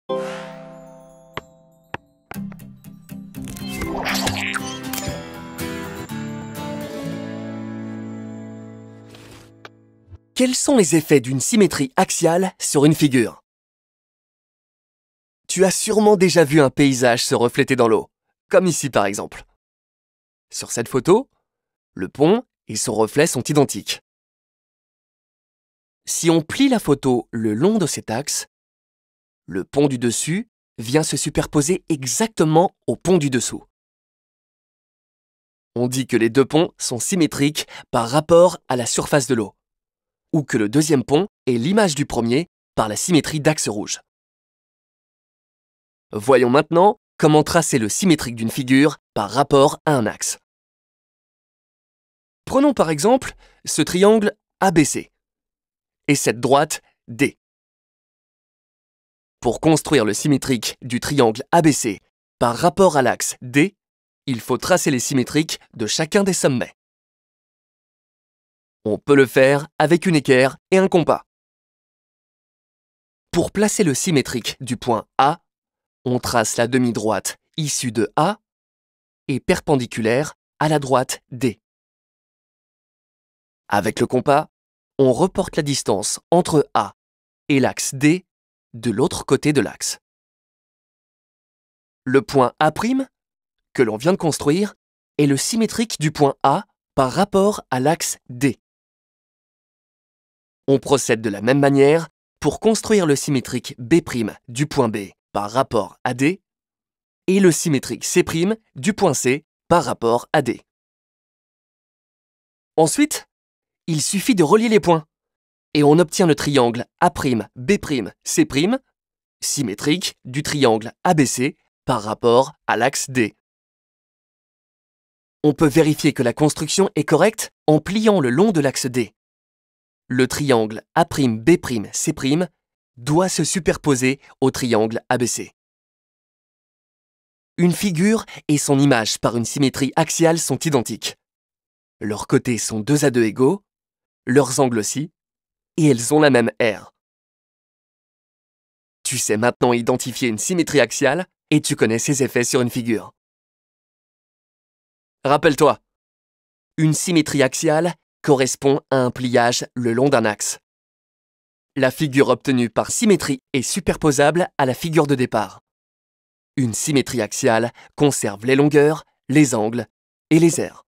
Quels sont les effets d'une symétrie axiale sur une figure? Tu as sûrement déjà vu un paysage se refléter dans l'eau, comme ici par exemple. Sur cette photo, le pont et son reflet sont identiques. Si on plie la photo le long de cet axe, le pont du dessus vient se superposer exactement au pont du dessous. On dit que les deux ponts sont symétriques par rapport à la surface de l'eau, ou que le deuxième pont est l'image du premier par la symétrie d'axe rouge. Voyons maintenant comment tracer le symétrique d'une figure par rapport à un axe. Prenons par exemple ce triangle ABC et cette droite D. Pour construire le symétrique du triangle ABC par rapport à l'axe D, il faut tracer les symétriques de chacun des sommets. On peut le faire avec une équerre et un compas. Pour placer le symétrique du point A, on trace la demi-droite issue de A et perpendiculaire à la droite D. Avec le compas, on reporte la distance entre A et l'axe D de l'autre côté de l'axe. Le point A', que l'on vient de construire, est le symétrique du point A par rapport à l'axe D. On procède de la même manière pour construire le symétrique B' du point B par rapport à D et le symétrique C' du point C par rapport à D. Ensuite, il suffit de relier les points et on obtient le triangle A'B', C', symétrique du triangle ABC par rapport à l'axe D. On peut vérifier que la construction est correcte en pliant le long de l'axe D. Le triangle A'B', C' doit se superposer au triangle ABC. Une figure et son image par une symétrie axiale sont identiques. Leurs côtés sont 2 à 2 égaux, leurs angles aussi, et elles ont la même aire. Tu sais maintenant identifier une symétrie axiale et tu connais ses effets sur une figure. Rappelle-toi, une symétrie axiale correspond à un pliage le long d'un axe. La figure obtenue par symétrie est superposable à la figure de départ. Une symétrie axiale conserve les longueurs, les angles et les aires.